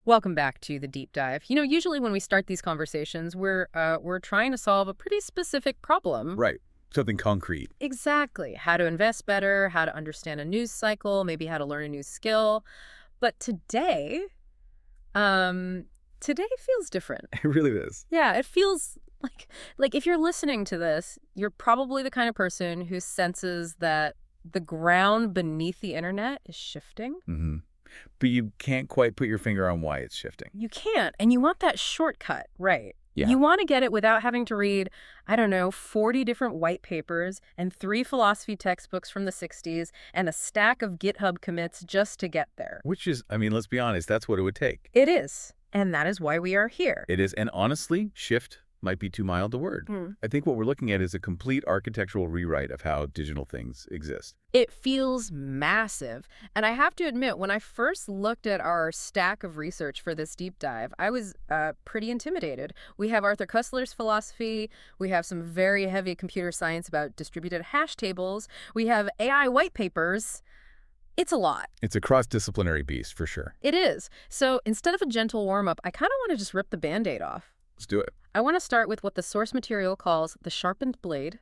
Welcome back to the deep dive. You know, usually when we start these conversations, we're trying to solve a pretty specific problem. Right. Something concrete. Exactly. How to invest better, how to understand a news cycle, maybe how to learn a new skill. But today feels different. It really is. Yeah, it feels like if you're listening to this, you're probably the kind of person who senses that the ground beneath the internet is shifting. Mm-hmm. But you can't quite put your finger on why it's shifting. You can't, and you want that shortcut, right? Yeah. You want to get it without having to read, I don't know, 40 different white papers and 3 philosophy textbooks from the 60s and a stack of GitHub commits just to get there. Which is, I mean, let's be honest, that's what it would take. It is, and that is why we are here. It is, and honestly, shift might be too mild a word. I think what we're looking at is a complete architectural rewrite of how digital things exist. It feels massive. And I have to admit, when I first looked at our stack of research for this deep dive, I was pretty intimidated. We have Arthur Koestler's philosophy. We have some very heavy computer science about distributed hash tables. We have AI white papers. It's a lot. It's a cross-disciplinary beast, for sure. It is. So instead of a gentle warm-up, I kind of want to just rip the Band-Aid off. Let's do it. I want to start with what the source material calls the sharpened blade.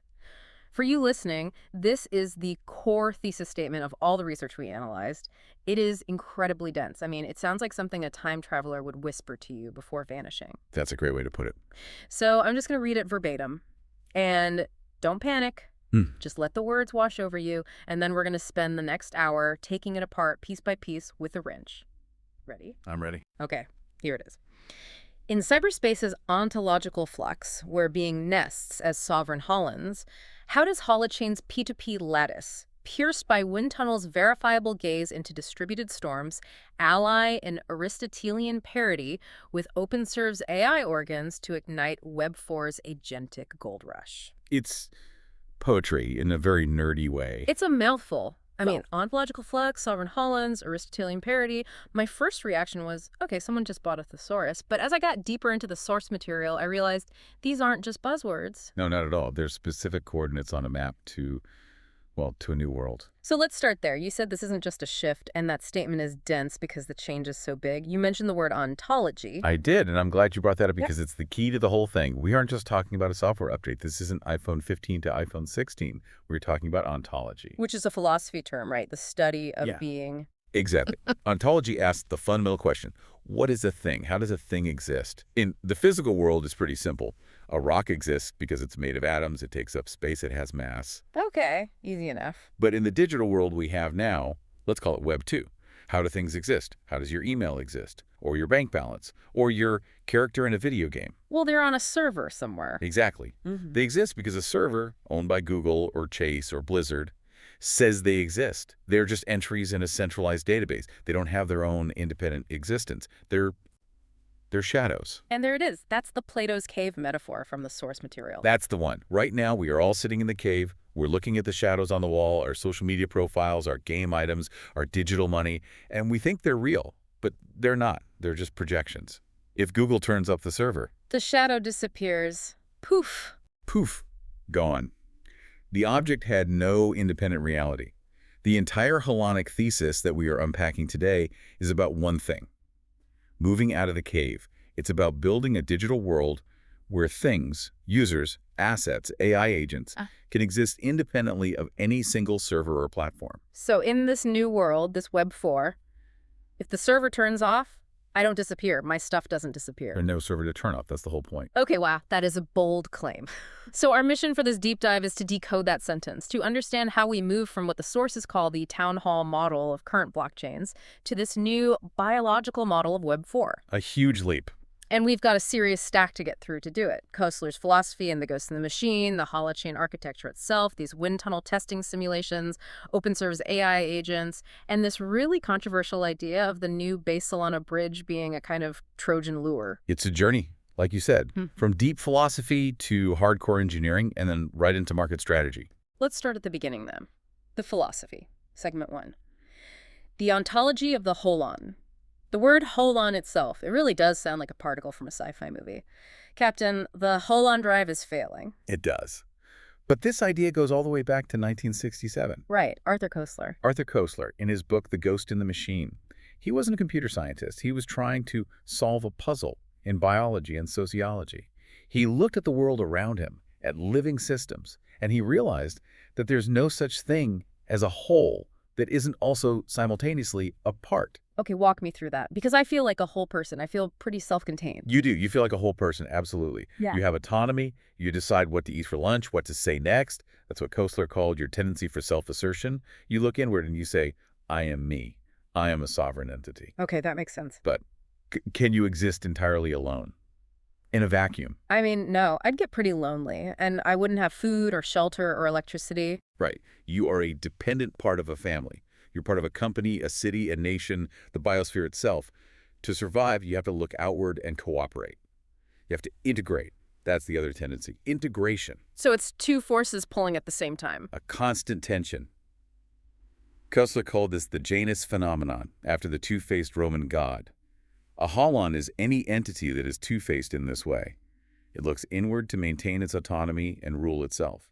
For you listening, this is the core thesis statement of all the research we analyzed. It is incredibly dense. I mean, it sounds like something a time traveler would whisper to you before vanishing. That's a great way to put it. So I'm just going to read it verbatim. And don't panic. Just let the words wash over you. And then we're going to spend the next hour taking it apart piece by piece with a wrench. Ready? I'm ready. Okay, here it is. In cyberspace's ontological flux, where being nests as sovereign Holons, how does Holochain's P2P lattice, pierced by wind tunnel's verifiable gaze into distributed storms, ally an Aristotelian parity with OpenServ's AI organs to ignite Web4's agentic gold rush? It's poetry in a very nerdy way. It's a mouthful. I mean, ontological flux, sovereign Holons, Aristotelian parity. My first reaction was, okay, someone just bought a thesaurus. But as I got deeper into the source material, I realized these aren't just buzzwords. No, not at all. There's specific coordinates on a map to a new world. So let's start there. You said this isn't just a shift, and that statement is dense because the change is so big. You mentioned the word ontology. I did, and I'm glad you brought that up because it's the key to the whole thing. We aren't just talking about a software update. This isn't iPhone 15 to iPhone 16. We're talking about ontology. Which is a philosophy term, right? The study of being. Exactly. Ontology asks the fundamental question, what is a thing? How does a thing exist? In the physical world, it's pretty simple. A rock exists because it's made of atoms, it takes up space, it has mass. Okay, easy enough. But in the digital world we have now, let's call it Web 2. How do things exist? How does your email exist? Or your bank balance? Or your character in a video game? Well, they're on a server somewhere. Exactly. They exist because a server, owned by Google or Chase or Blizzard, says they exist. They're just entries in a centralized database. They don't have their own independent existence. They're shadows. And there it is. That's the Plato's cave metaphor from the source material. That's the one. Right now, we are all sitting in the cave. We're looking at the shadows on the wall, our social media profiles, our game items, our digital money, and we think they're real, but they're not. They're just projections. If Google turns up the server, the shadow disappears. Poof. Poof. Gone. The object had no independent reality. The entire Holonic Thesis that we are unpacking today is about one thing. Moving out of the cave. It's about building a digital world where things, users, assets, AI agents, can exist independently of any single server or platform. So in this new world, this Web 4, if the server turns off, I don't disappear. My stuff doesn't disappear. There's no server to turn off. That's the whole point. Okay, wow. That is a bold claim. So our mission for this deep dive is to decode that sentence, to understand how we move from what the sources call the town hall model of current blockchains to this new biological model of Web 4. A huge leap. And we've got a serious stack to get through to do it. Koestler's philosophy and the ghost in the machine, the holochain architecture itself, these wind tunnel testing simulations, OpenServ's AI agents, and this really controversial idea of the new base Solana bridge being a kind of Trojan lure. It's a journey, like you said, from deep philosophy to hardcore engineering and then right into market strategy. Let's start at the beginning then. The philosophy, segment 1. The ontology of the Holon. The word Holon itself, it really does sound like a particle from a sci-fi movie. Captain, the Holon drive is failing. It does. But this idea goes all the way back to 1967. Right, Arthur Koestler. Arthur Koestler, in his book The Ghost in the Machine, He wasn't a computer scientist. He was trying to solve a puzzle in biology and sociology. He looked at the world around him, at living systems, and he realized that there's no such thing as a whole that isn't also simultaneously a part. Okay, walk me through that. Because I feel like a whole person. I feel pretty self-contained. You do. You feel like a whole person, absolutely. Yeah. You have autonomy. You decide what to eat for lunch, what to say next. That's what Koestler called your tendency for self-assertion. You look inward and you say, I am me. I am a sovereign entity. Okay, that makes sense. But can you exist entirely alone? In a vacuum? I mean, no, I'd get pretty lonely, and I wouldn't have food or shelter or electricity. Right. You are a dependent part of a family. You're part of a company, a city, a nation, the biosphere itself. To survive, you have to look outward and cooperate. You have to integrate. That's the other tendency. Integration. So it's two forces pulling at the same time. A constant tension. Koestler called this the Janus phenomenon, after the two-faced Roman god. A holon is any entity that is two-faced in this way. It looks inward to maintain its autonomy and rule itself.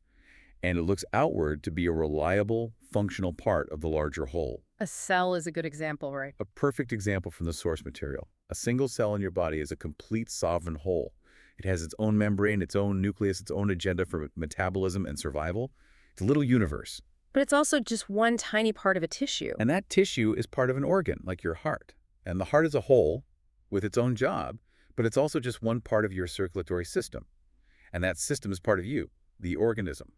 And it looks outward to be a reliable, functional part of the larger whole. A cell is a good example, right? A perfect example from the source material. A single cell in your body is a complete sovereign whole. It has its own membrane, its own nucleus, its own agenda for metabolism and survival. It's a little universe. But it's also just one tiny part of a tissue. And that tissue is part of an organ, like your heart. And the heart is a whole with its own job, but it's also just one part of your circulatory system. And that system is part of you, the organism.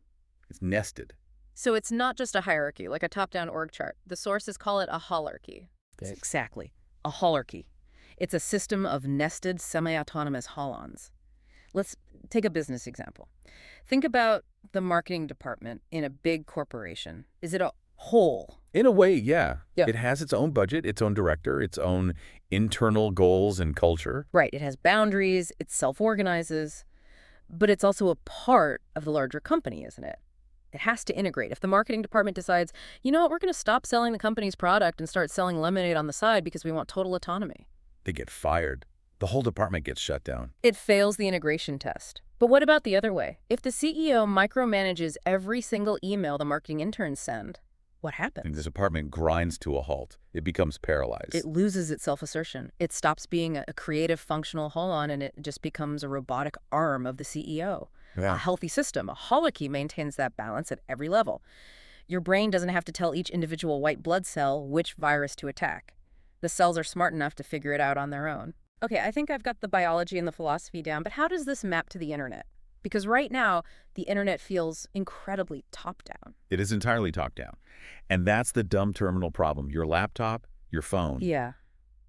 It's nested. So it's not just a hierarchy, like a top-down org chart. The sources call it a holarchy. Exactly. A holarchy. It's a system of nested, semi-autonomous holons. Let's take a business example. Think about the marketing department in a big corporation. Is it a whole? In a way, yeah. Yeah. It has its own budget, its own director, its own internal goals and culture. Right. It has boundaries. It self-organizes. But it's also a part of the larger company, isn't it? It has to integrate. If the marketing department decides, you know what, we're going to stop selling the company's product and start selling lemonade on the side because we want total autonomy. They get fired. The whole department gets shut down. It fails the integration test. But what about the other way? If the CEO micromanages every single email the marketing interns send, what happens? And this department grinds to a halt. It becomes paralyzed. It loses its self-assertion. It stops being a creative, functional holon, and it just becomes a robotic arm of the CEO. Yeah. A healthy system, a holochain, maintains that balance at every level. Your brain doesn't have to tell each individual white blood cell which virus to attack. The cells are smart enough to figure it out on their own. Okay, I think I've got the biology and the philosophy down, but how does this map to the internet? Because right now, the internet feels incredibly top-down. It is entirely top-down. And that's the dumb terminal problem. Your laptop, your phone. Yeah.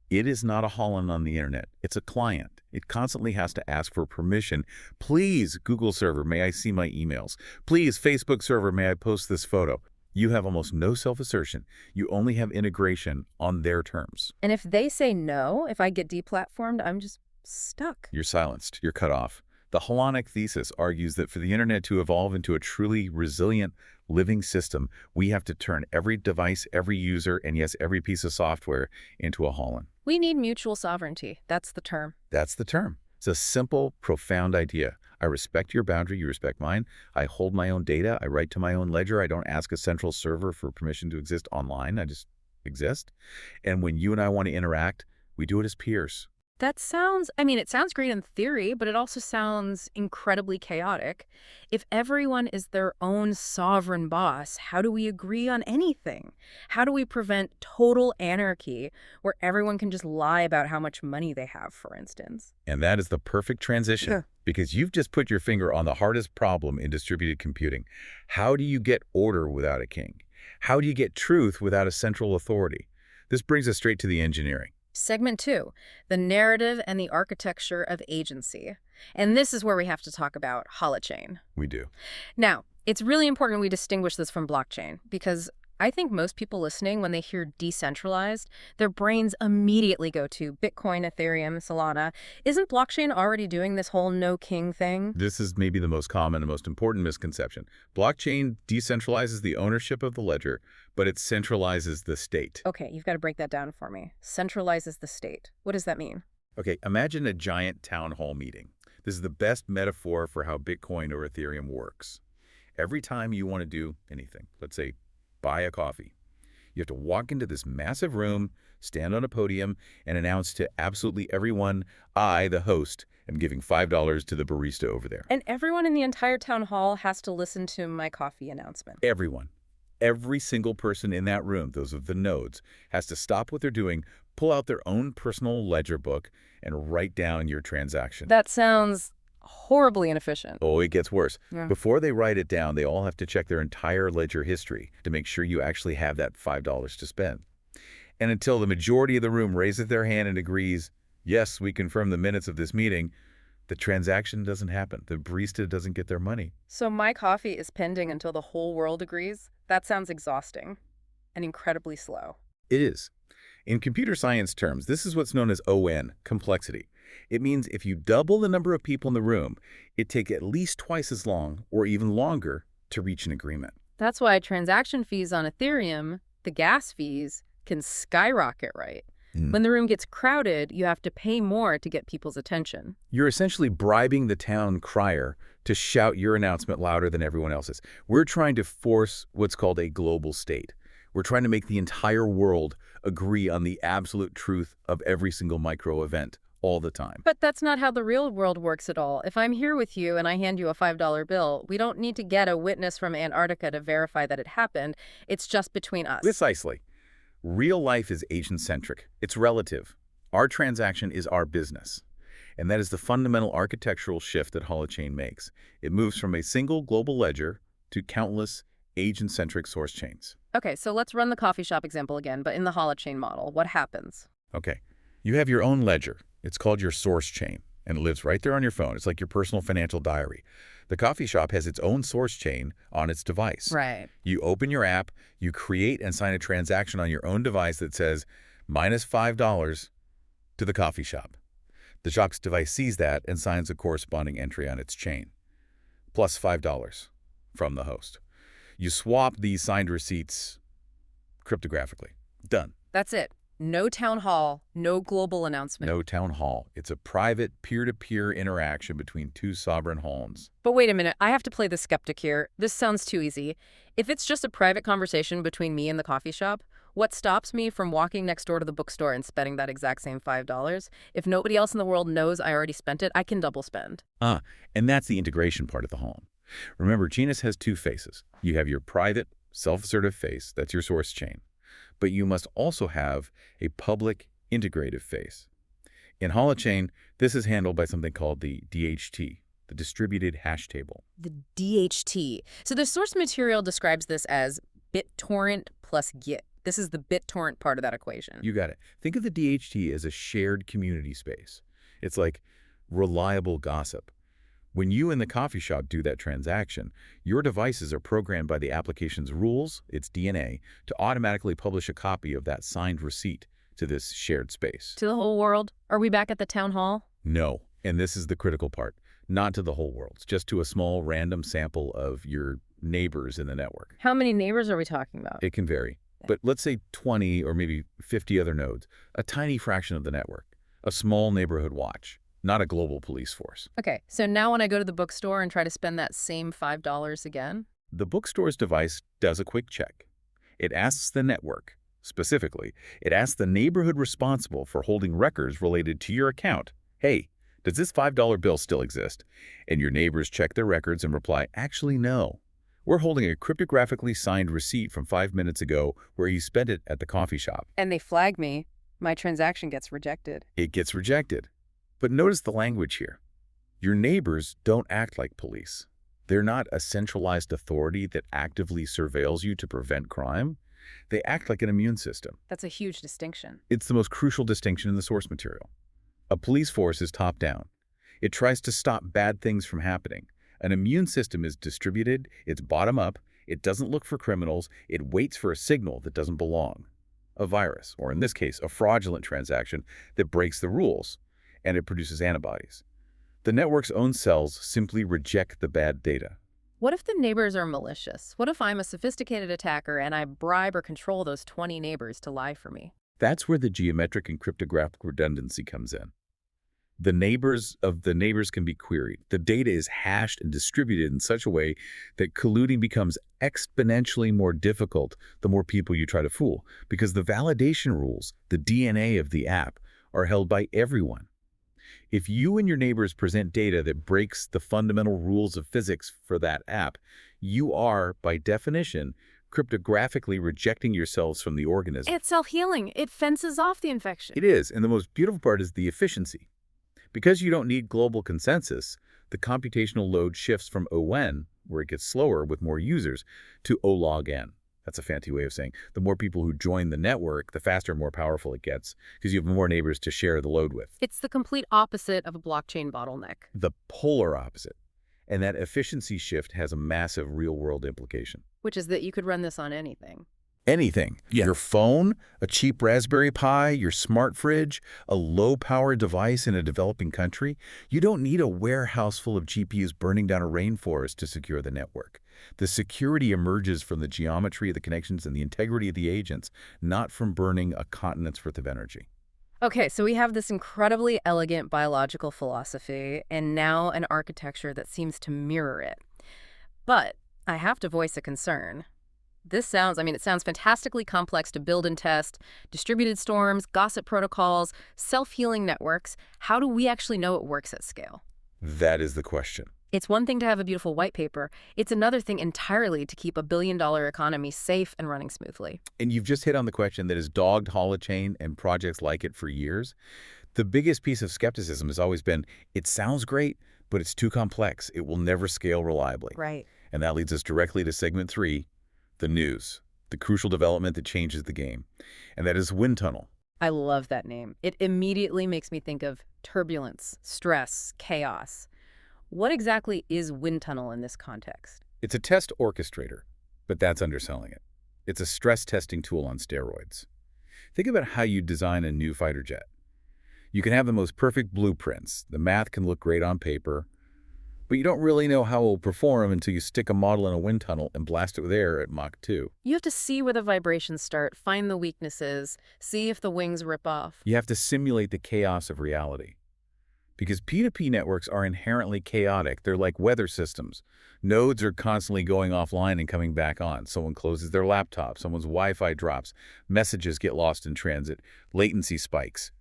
It is not a holon on the internet. It's a client. It constantly has to ask for permission. Please, Google server, may I see my emails? Please, Facebook server, may I post this photo? You have almost no self-assertion. You only have integration on their terms. And if they say no, if I get deplatformed, I'm just stuck. You're silenced. You're cut off. The Holonic Thesis argues that for the internet to evolve into a truly resilient, living system, we have to turn every device, every user, and yes, every piece of software into a holon. We need mutual sovereignty. That's the term. That's the term. It's a simple, profound idea. I respect your boundary, you respect mine. I hold my own data. I write to my own ledger. I don't ask a central server for permission to exist online. I just exist. And when you and I want to interact, we do it as peers. That sounds, it sounds great in theory, but it also sounds incredibly chaotic. If everyone is their own sovereign boss, how do we agree on anything? How do we prevent total anarchy where everyone can just lie about how much money they have, for instance? And that is the perfect transition, because you've just put your finger on the hardest problem in distributed computing. How do you get order without a king? How do you get truth without a central authority? This brings us straight to the engineering. Segment 2, the narrative and the architecture of agency. And this is where we have to talk about Holochain. We do. Now, it's really important we distinguish this from blockchain because I think most people listening, when they hear decentralized, their brains immediately go to Bitcoin, Ethereum, Solana. Isn't blockchain already doing this whole no king thing? This is maybe the most common and most important misconception. Blockchain decentralizes the ownership of the ledger, but it centralizes the state. Okay, you've got to break that down for me. Centralizes the state. What does that mean? Okay, imagine a giant town hall meeting. This is the best metaphor for how Bitcoin or Ethereum works. Every time you want to do anything, let's say buy a coffee, You have to walk into this massive room, stand on a podium, and announce to absolutely everyone, I, the host, am giving $5 to the barista over there. And everyone in the entire town hall has to listen to my coffee announcement. Everyone. Every single person in that room, those of the nodes, has to stop what they're doing, pull out their own personal ledger book, and write down your transaction. That sounds horribly inefficient. Oh, it gets worse. Yeah. Before they write it down, they all have to check their entire ledger history to make sure you actually have that $5 to spend. And until the majority of the room raises their hand and agrees, yes, we confirm the minutes of this meeting, the transaction doesn't happen. The barista doesn't get their money. So my coffee is pending until the whole world agrees? That sounds exhausting and incredibly slow. It is. In computer science terms, this is what's known as ON, complexity. It means if you double the number of people in the room, it takes at least twice as long or even longer to reach an agreement. That's why transaction fees on Ethereum, the gas fees, can skyrocket, right? When the room gets crowded, you have to pay more to get people's attention. You're essentially bribing the town crier to shout your announcement louder than everyone else's. We're trying to force what's called a global state. We're trying to make the entire world agree on the absolute truth of every single micro event all the time. But that's not how the real world works at all. If I'm here with you and I hand you a $5 bill, we don't need to get a witness from Antarctica to verify that it happened. It's just between us. Precisely. Real life is agent-centric. It's relative. Our transaction is our business. And that is the fundamental architectural shift that Holochain makes. It moves from a single global ledger to countless agent-centric source chains. Okay, so let's run the coffee shop example again, but in the Holochain model, what happens? Okay. You have your own ledger. It's called your source chain, and it lives right there on your phone. It's like your personal financial diary. The coffee shop has its own source chain on its device. Right. You open your app, you create and sign a transaction on your own device that says minus $5 to the coffee shop. The shop's device sees that and signs a corresponding entry on its chain, plus $5 from the host. You swap these signed receipts cryptographically. Done. That's it. No town hall, no global announcement. No town hall. It's a private peer-to-peer interaction between two sovereign Holons. But wait a minute, I have to play the skeptic here. This sounds too easy. If it's just a private conversation between me and the coffee shop, what stops me from walking next door to the bookstore and spending that exact same $5? If nobody else in the world knows I already spent it, I can double spend. And that's the integration part of the Holon. Remember, Genus has two faces. You have your private, self-assertive face, that's your source chain. But you must also have a public integrative face. In Holochain, this is handled by something called the DHT, the Distributed Hash Table. The DHT. So the source material describes this as BitTorrent plus Git. This is the BitTorrent part of that equation. You got it. Think of the DHT as a shared community space. It's like reliable gossip. When you in the coffee shop do that transaction, your devices are programmed by the application's rules, its DNA, to automatically publish a copy of that signed receipt to this shared space. To the whole world? Are we back at the town hall? No, and this is the critical part. Not to the whole world, just to a small random sample of your neighbors in the network. How many neighbors are we talking about? It can vary, but let's say 20 or maybe 50 other nodes, a tiny fraction of the network, a small neighborhood watch. Not a global police force. Okay, so now when I go to the bookstore and try to spend that same $5 again? The bookstore's device does a quick check. It asks the network, specifically, it asks the neighborhood responsible for holding records related to your account. Hey, does this $5 bill still exist? And your neighbors check their records and reply, actually, no. We're holding a cryptographically signed receipt from 5 minutes ago where you spent it at the coffee shop. And they flag me. My transaction gets rejected. It gets rejected. But notice the language here. Your neighbors don't act like police. They're not a centralized authority that actively surveils you to prevent crime. They act like an immune system. That's a huge distinction. It's the most crucial distinction in the source material. A police force is top-down. It tries to stop bad things from happening. An immune system is distributed, it's bottom-up, it doesn't look for criminals, it waits for a signal that doesn't belong. A virus, or in this case, a fraudulent transaction that breaks the rules, and it produces antibodies. The network's own cells simply reject the bad data. What if the neighbors are malicious? What if I'm a sophisticated attacker and I bribe or control those 20 neighbors to lie for me? That's where the geometric and cryptographic redundancy comes in. The neighbors can be queried. The data is hashed and distributed in such a way that colluding becomes exponentially more difficult the more people you try to fool, because the validation rules, the DNA of the app, are held by everyone. If you and your neighbors present data that breaks the fundamental rules of physics for that app, you are, by definition, cryptographically rejecting yourselves from the organism. It's self-healing. It fences off the infection. It is, and the most beautiful part is the efficiency. Because you don't need global consensus, the computational load shifts from O(n), where it gets slower with more users, to O log n. That's a fancy way of saying the more people who join the network, the faster and more powerful it gets, because you have more neighbors to share the load with. It's the complete opposite of a blockchain bottleneck. The polar opposite. And that efficiency shift has a massive real-world implication. Which is that you could run this on anything. Anything. Yeah. Your phone, a cheap Raspberry Pi, your smart fridge, a low-power device in a developing country. You don't need a warehouse full of GPUs burning down a rainforest to secure the network. The security emerges from the geometry of the connections and the integrity of the agents, not from burning a continent's worth of energy. Okay, so we have this incredibly elegant biological philosophy and now an architecture that seems to mirror it. But I have to voice a concern. It sounds fantastically complex to build and test, distributed storms, gossip protocols, self-healing networks. How do we actually know it works at scale? That is the question. It's one thing to have a beautiful white paper. It's another thing entirely to keep a billion-dollar economy safe and running smoothly. And you've just hit on the question that has dogged Holochain and projects like it for years. The biggest piece of skepticism has always been, it sounds great, but it's too complex. It will never scale reliably. Right. And that leads us directly to segment 3, the news, the crucial development that changes the game. And that is wind tunnel. I love that name. It immediately makes me think of turbulence, stress, chaos. What exactly is wind tunnel in this context? It's a test orchestrator, but that's underselling it. It's a stress testing tool on steroids. Think about how you design a new fighter jet. You can have the most perfect blueprints. The math can look great on paper, but you don't really know how it will perform until you stick a model in a wind tunnel and blast it with air at Mach 2. You have to see where the vibrations start, find the weaknesses, see if the wings rip off. You have to simulate the chaos of reality. Because P2P networks are inherently chaotic. They're like weather systems. Nodes are constantly going offline and coming back on. Someone closes their laptop, someone's Wi-Fi drops, messages get lost in transit, latency spikes.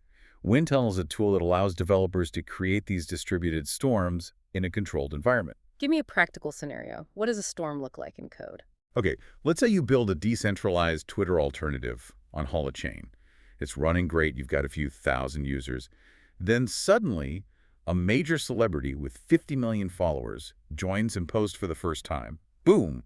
Wind tunnel is a tool that allows developers to create these distributed storms in a controlled environment. Give me a practical scenario. What does a storm look like in code? Okay, let's say you build a decentralized Twitter alternative on Holochain. It's running great. You've got a few thousand users. Then suddenly, a major celebrity with 50 million followers joins and posts for the first time. Boom!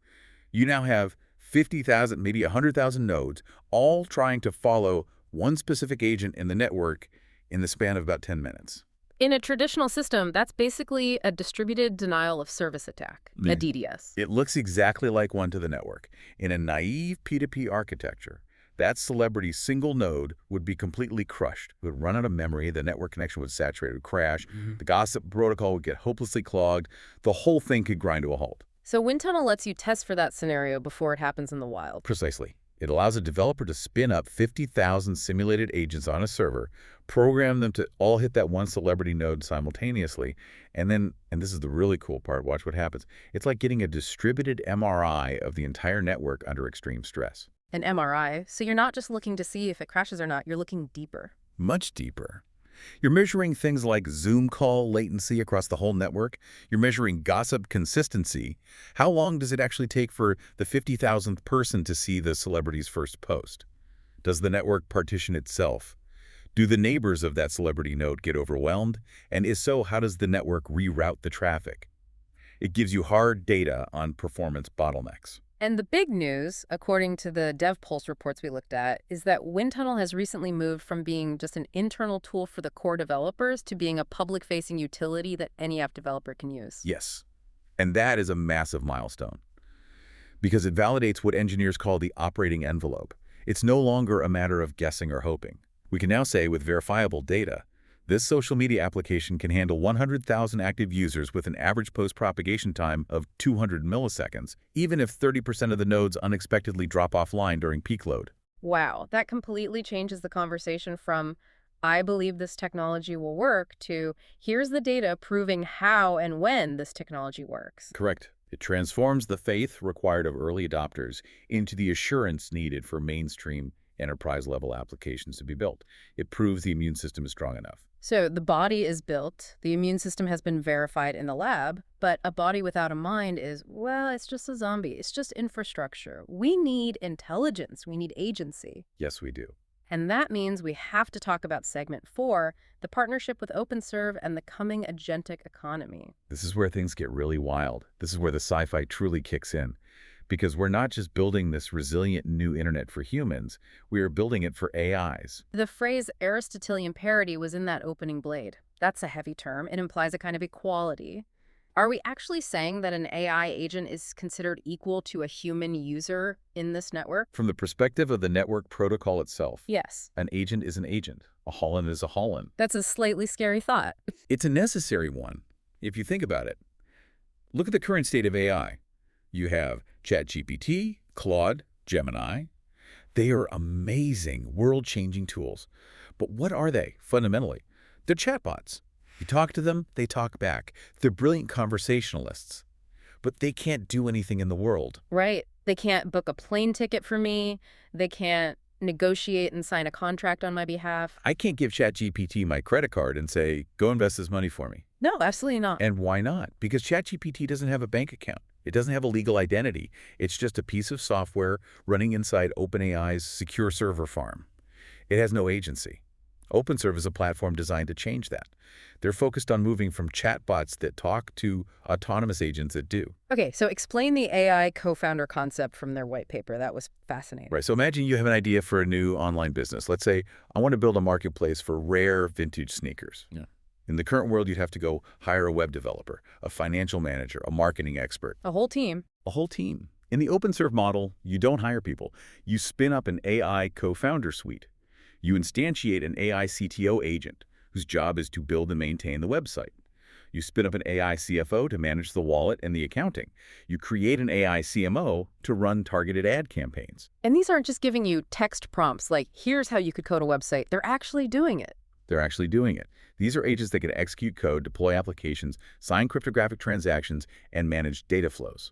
You now have 50,000, maybe 100,000 nodes, all trying to follow one specific agent in the network in the span of about 10 minutes. In a traditional system, that's basically a distributed denial of service attack, a DDoS. It looks exactly like one to the network. In a naive P2P architecture, that celebrity's single node would be completely crushed. It would run out of memory, the network connection would saturate, it would crash, the gossip protocol would get hopelessly clogged, the whole thing could grind to a halt. So wind tunnel lets you test for that scenario before it happens in the wild. Precisely. It allows a developer to spin up 50,000 simulated agents on a server, program them to all hit that one celebrity node simultaneously, and then, and this is the really cool part, watch what happens. It's like getting a distributed MRI of the entire network under extreme stress. An MRI, so you're not just looking to see if it crashes or not, you're looking deeper. Much deeper. You're measuring things like Zoom call latency across the whole network. You're measuring gossip consistency. How long does it actually take for the 50,000th person to see the celebrity's first post? Does the network partition itself? Do the neighbors of that celebrity node get overwhelmed? And if so, how does the network reroute the traffic? It gives you hard data on performance bottlenecks. And the big news, according to the DevPulse reports we looked at, is that wind tunnel has recently moved from being just an internal tool for the core developers to being a public-facing utility that any app developer can use. Yes, and that is a massive milestone because it validates what engineers call the operating envelope. It's no longer a matter of guessing or hoping. We can now say with verifiable data, this social media application can handle 100,000 active users with an average post-propagation time of 200 milliseconds, even if 30% of the nodes unexpectedly drop offline during peak load. Wow, that completely changes the conversation from, I believe this technology will work to here's the data proving how and when this technology works. Correct. It transforms the faith required of early adopters into the assurance needed for mainstream enterprise-level applications to be built. It proves the immune system is strong enough. So the body is built, the immune system has been verified in the lab, but a body without a mind is, well, it's just a zombie. It's just infrastructure. We need intelligence. We need agency. Yes, we do. And that means we have to talk about segment 4, the partnership with OpenServ and the coming agentic economy. This is where things get really wild. This is where the sci-fi truly kicks in. Because we're not just building this resilient new internet for humans, we are building it for AIs. The phrase Aristotelian parity was in that opening blade. That's a heavy term. It implies a kind of equality. Are we actually saying that an AI agent is considered equal to a human user in this network? From the perspective of the network protocol itself, Yes. an agent is an agent. A Holon is a Holon. That's a slightly scary thought. It's a necessary one, if you think about it. Look at the current state of AI. You have ChatGPT, Claude, Gemini. They are amazing, world-changing tools. But what are they, fundamentally? They're chatbots. You talk to them, they talk back. They're brilliant conversationalists. But they can't do anything in the world. Right. They can't book a plane ticket for me. They can't negotiate and sign a contract on my behalf. I can't give ChatGPT my credit card and say, go invest this money for me. No, absolutely not. And why not? Because ChatGPT doesn't have a bank account. It doesn't have a legal identity. It's just a piece of software running inside OpenAI's secure server farm. It has no agency. OpenServ is a platform designed to change that. They're focused on moving from chatbots that talk to autonomous agents that do. Okay, so explain the AI co-founder concept from their white paper. That was fascinating. Right, so imagine you have an idea for a new online business. Let's say, I want to build a marketplace for rare vintage sneakers. Yeah. In the current world, you'd have to go hire a web developer, a financial manager, a marketing expert. A whole team. A whole team. In the OpenServ model, you don't hire people. You spin up an AI co-founder suite. You instantiate an AI CTO agent whose job is to build and maintain the website. You spin up an AI CFO to manage the wallet and the accounting. You create an AI CMO to run targeted ad campaigns. And these aren't just giving you text prompts like, here's how you could code a website. They're actually doing it. They're actually doing it. These are agents that can execute code, deploy applications, sign cryptographic transactions, and manage data flows.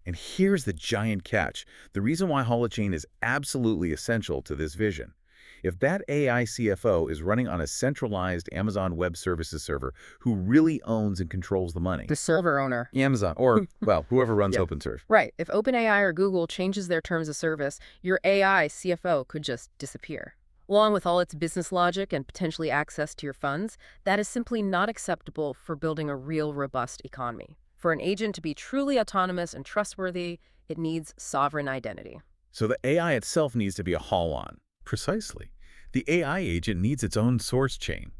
And here's the giant catch. The reason why Holochain is absolutely essential to this vision. If that AI CFO is running on a centralized Amazon Web Services server who really owns and controls the money. The server owner. Amazon, or, well, whoever runs OpenServ. Right. If OpenAI or Google changes their terms of service, your AI CFO could just disappear. Along with all its business logic and potentially access to your funds, that is simply not acceptable for building a real robust economy. For an agent to be truly autonomous and trustworthy, it needs sovereign identity. So the AI itself needs to be a Holon. Precisely. The AI agent needs its own source chain.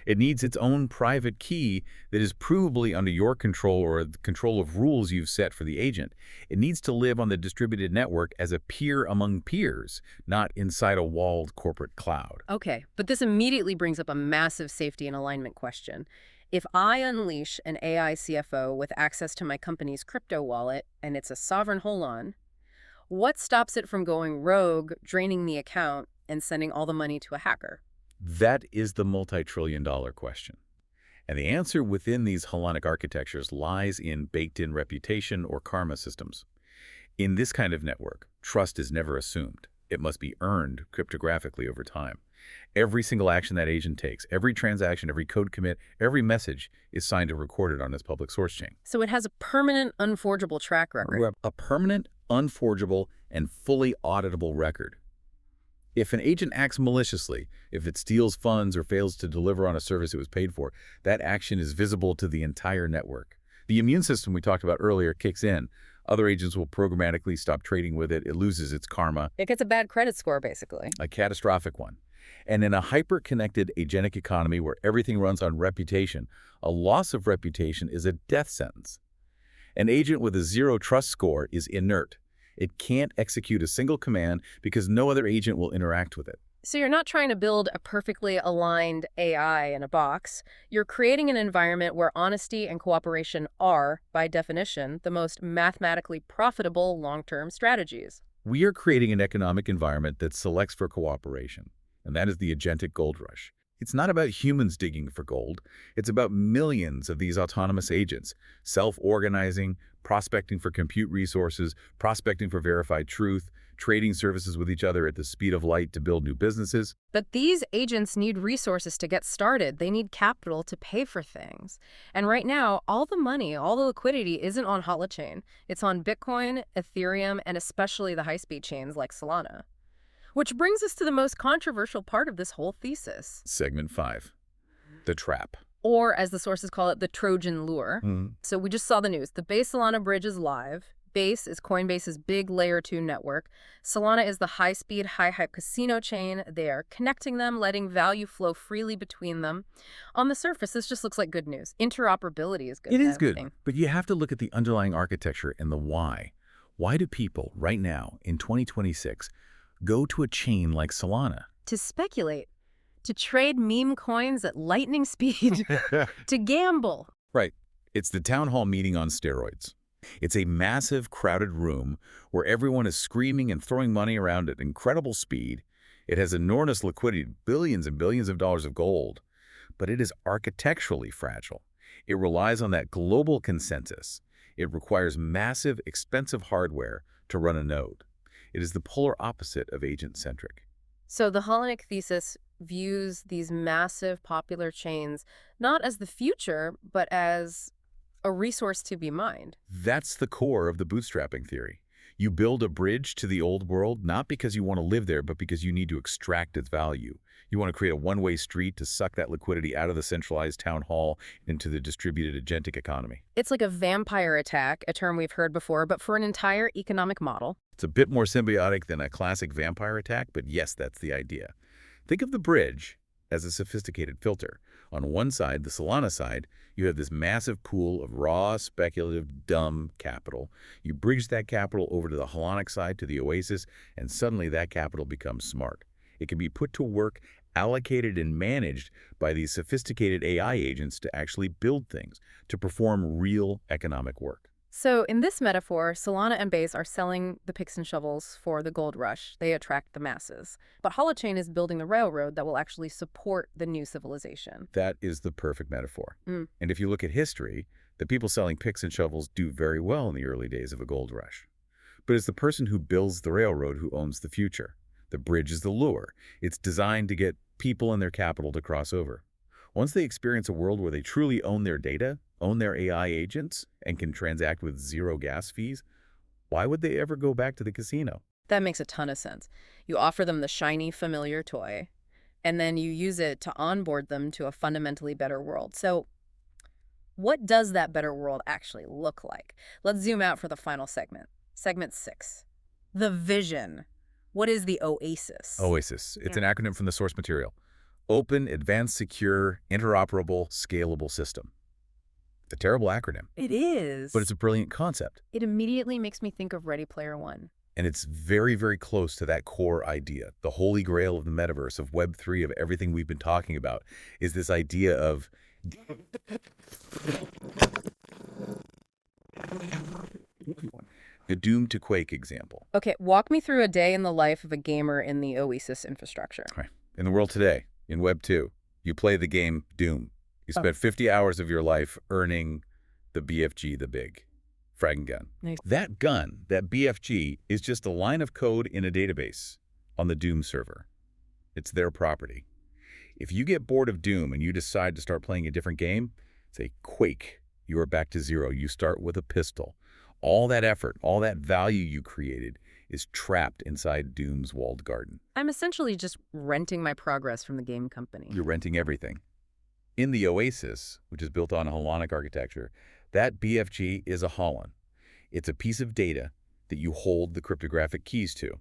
It needs its own private key that is provably under your control or the control of rules you've set for the agent. It needs to live on the distributed network as a peer among peers, not inside a walled corporate cloud. Okay, but this immediately brings up a massive safety and alignment question. If I unleash an AI CFO with access to my company's crypto wallet and it's a sovereign Holon, what stops it from going rogue, draining the account, and sending all the money to a hacker? That is the multi-trillion-dollar question. And the answer within these Holonic architectures lies in baked-in reputation or karma systems. In this kind of network, trust is never assumed. It must be earned cryptographically over time. Every single action that agent takes, every transaction, every code commit, every message is signed and recorded on this public source chain. So it has a permanent, unforgeable track record. A permanent, unforgeable, and fully auditable record. If an agent acts maliciously, if it steals funds or fails to deliver on a service it was paid for, that action is visible to the entire network. The immune system we talked about earlier kicks in. Other agents will programmatically stop trading with it. It loses its karma. It gets a bad credit score, basically. A catastrophic one. And in a hyper-connected agentic economy where everything runs on reputation, a loss of reputation is a death sentence. An agent with a 0 trust score is inert. It can't execute a single command because no other agent will interact with it. So you're not trying to build a perfectly aligned AI in a box. You're creating an environment where honesty and cooperation are, by definition, the most mathematically profitable long-term strategies. We are creating an economic environment that selects for cooperation. and that is the agentic gold rush. It's not about humans digging for gold. It's about millions of these autonomous agents, self-organizing, prospecting for compute resources, prospecting for verified truth, trading services with each other at the speed of light to build new businesses. But these agents need resources to get started. They need capital to pay for things. And right now, all the money, all the liquidity isn't on Holochain. It's on Bitcoin, Ethereum, and especially the high-speed chains like Solana. Which brings us to the most controversial part of this whole thesis. Segment 5. The trap. Or, as the sources call it, the Trojan lure. So we just saw the news. The Base Solana bridge is live. Base is Coinbase's big Layer 2 network. Solana is the high-speed, high-hype casino chain. They are connecting them, letting value flow freely between them. On the surface, this just looks like good news. Interoperability is good. It is good, but you have to look at the underlying architecture and the why. Why do people, right now, in 2026, go to a chain like Solana? To speculate, to trade meme coins at lightning speed, to gamble. Right. It's the town hall meeting on steroids. It's a massive, crowded room where everyone is screaming and throwing money around at incredible speed. It has enormous liquidity, billions and billions of dollars of gold, but it is architecturally fragile. It relies on that global consensus. It requires massive, expensive hardware to run a node. It is the polar opposite of agent-centric. So the Holonic Thesis views these massive popular chains not as the future, but as a resource to be mined. That's the core of the bootstrapping theory. You build a bridge to the old world not because you want to live there, but because you need to extract its value. You want to create a one-way street to suck that liquidity out of the centralized town hall into the distributed agentic economy. It's like a vampire attack, a term we've heard before, but for an entire economic model. It's a bit more symbiotic than a classic vampire attack, but yes, that's the idea. Think of the bridge as a sophisticated filter. On one side, the Solana side, you have this massive pool of raw, speculative, dumb capital. You bridge that capital over to the Holonic side, to the OASIS, and suddenly that capital becomes smart. It can be put to work, allocated and managed by these sophisticated AI agents to actually build things, to perform real economic work. So in this metaphor, Solana and Base are selling the picks and shovels for the gold rush. They attract the masses. But Holochain is building the railroad that will actually support the new civilization. That is the perfect metaphor. And if you look at history, the people selling picks and shovels do very well in the early days of a gold rush. But it's the person who builds the railroad who owns the future. The bridge is the lure. It's designed to get people and their capital to cross over. Once they experience a world where they truly own their data, own their AI agents, and can transact with zero gas fees, why would they ever go back to the casino? That makes a ton of sense. You offer them the shiny, familiar toy, and then you use it to onboard them to a fundamentally better world. So what does that better world actually look like? Let's zoom out for the final segment. Segment 6. The vision. What is the OASIS? OASIS. It's an acronym from the source material. Open, Advanced, Secure, Interoperable, Scalable System. A terrible acronym. It is. But it's a brilliant concept. It immediately makes me think of Ready Player One. And it's very, very close to that core idea. The holy grail of the metaverse, of Web3, of everything we've been talking about, is this idea of the Doom to Quake example. Okay, walk me through a day in the life of a gamer in the OASIS infrastructure. Right. In the world today, in Web 2, you play the game Doom. You spend 50 hours of your life earning the BFG, the big frag gun. Nice. That gun, that BFG, is just a line of code in a database on the Doom server. It's their property. If you get bored of Doom and you decide to start playing a different game, say Quake, you are back to zero. You start with a pistol. All that effort, all that value you created is trapped inside Doom's walled garden. I'm essentially just renting my progress from the game company. You're renting everything. In the OASIS, which is built on a Holonic architecture, that BFG is a Holon. It's a piece of data that you hold the cryptographic keys to.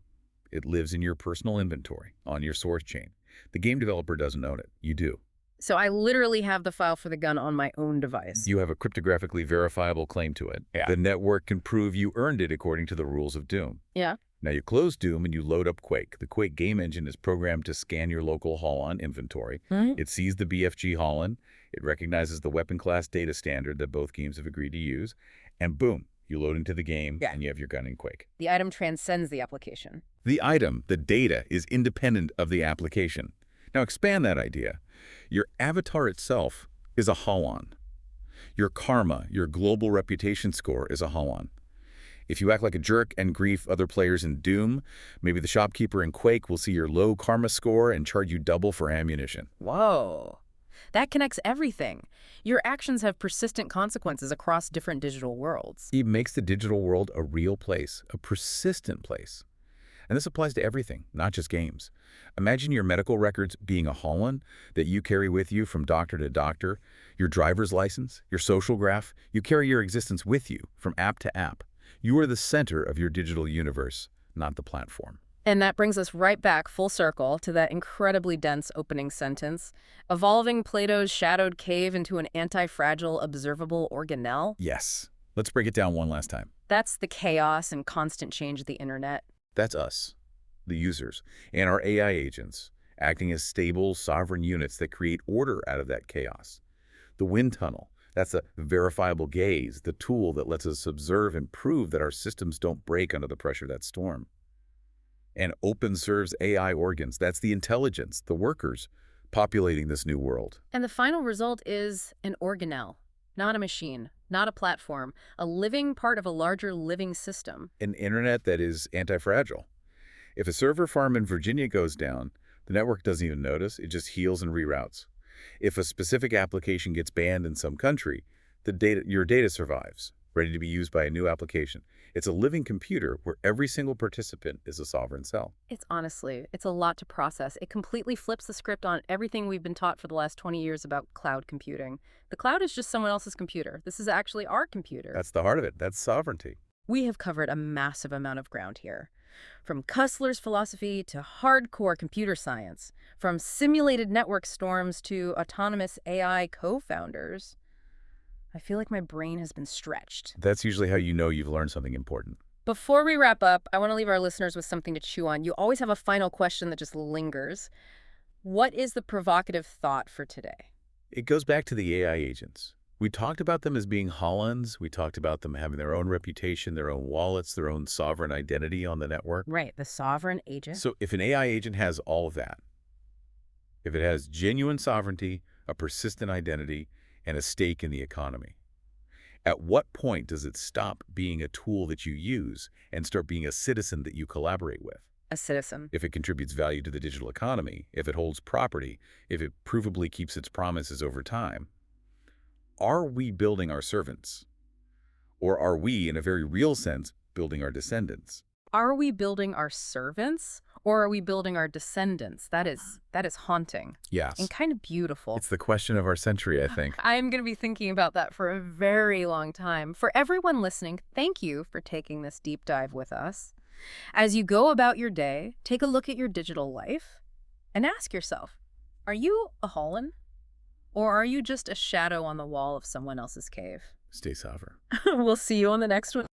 It lives in your personal inventory on your source chain. The game developer doesn't own it. You do. So I literally have the file for the gun on my own device. You have a cryptographically verifiable claim to it. Yeah. The network can prove you earned it according to the rules of Doom. Yeah. Now you close Doom and you load up Quake. The Quake game engine is programmed to scan your local Holon inventory. It sees the BFG Holon. It recognizes the weapon class data standard that both games have agreed to use. And boom, You load into the game, Yeah. and you have your gun in Quake. The item transcends the application. The item, the data, is independent of the application. Now expand that idea. Your avatar itself is a Holon. Your karma, your global reputation score, is a Holon. If you act like a jerk and grief other players in Doom, maybe the shopkeeper in Quake will see your low karma score and charge you double for ammunition. Whoa. That connects everything. Your actions have persistent consequences across different digital worlds. It makes the digital world a real place, a persistent place. And this applies to everything, not just games. Imagine your medical records being a Holon that you carry with you from doctor to doctor, your driver's license, your social graph. You carry your existence with you from app to app. You are the center of your digital universe, not the platform. And that brings us right back full circle to that incredibly dense opening sentence, evolving Plato's shadowed cave into an anti-fragile, observable organelle. Yes. Let's break it down one last time. That's the chaos and constant change of the internet. That's us, the users, and our AI agents, acting as stable, sovereign units that create order out of that chaos. The wind tunnel, that's a verifiable gaze, the tool that lets us observe and prove that our systems don't break under the pressure of that storm. And OpenServ's AI organs, that's the intelligence, the workers, populating this new world. And the final result is an organelle, not a machine, not a platform, a living part of a larger living system. An internet that is anti-fragile. If a server farm in Virginia goes down, the network doesn't even notice, it just heals and reroutes. If a specific application gets banned in some country, your data survives, ready to be used by a new application. It's a living computer where every single participant is a sovereign cell. It's a lot to process. It completely flips the script on everything we've been taught for the last 20 years about cloud computing. The cloud is just someone else's computer. This is actually our computer. That's the heart of it. That's sovereignty. We have covered a massive amount of ground here. From Koestler's philosophy to hardcore computer science, from simulated network storms to autonomous AI co-founders. I feel like my brain has been stretched. That's usually how you know you've learned something important. Before we wrap up, I want to leave our listeners with something to chew on. You always have a final question that just lingers. What is the provocative thought for today? It goes back to the AI agents. We talked about them as being Holons. We talked about them having their own reputation, their own wallets, their own sovereign identity on the network. Right, the sovereign agent. So if an AI agent has all of that, if it has genuine sovereignty, a persistent identity, and a stake in the economy, at what point does it stop being a tool that you use and start being a citizen that you collaborate with? A citizen. If it contributes value to the digital economy, if it holds property, if it provably keeps its promises over time, are we building our servants? Or are we, in a very real sense, building our descendants? Are we building our servants, or are we building our descendants? That is haunting. Yes. And kind of beautiful. It's the question of our century, I think. I'm going to be thinking about that for a very long time. For everyone listening, thank you for taking this deep dive with us. As you go about your day, take a look at your digital life and ask yourself, are you a Holon? Or are you just a shadow on the wall of someone else's cave? Stay sovereign. We'll see you on the next one.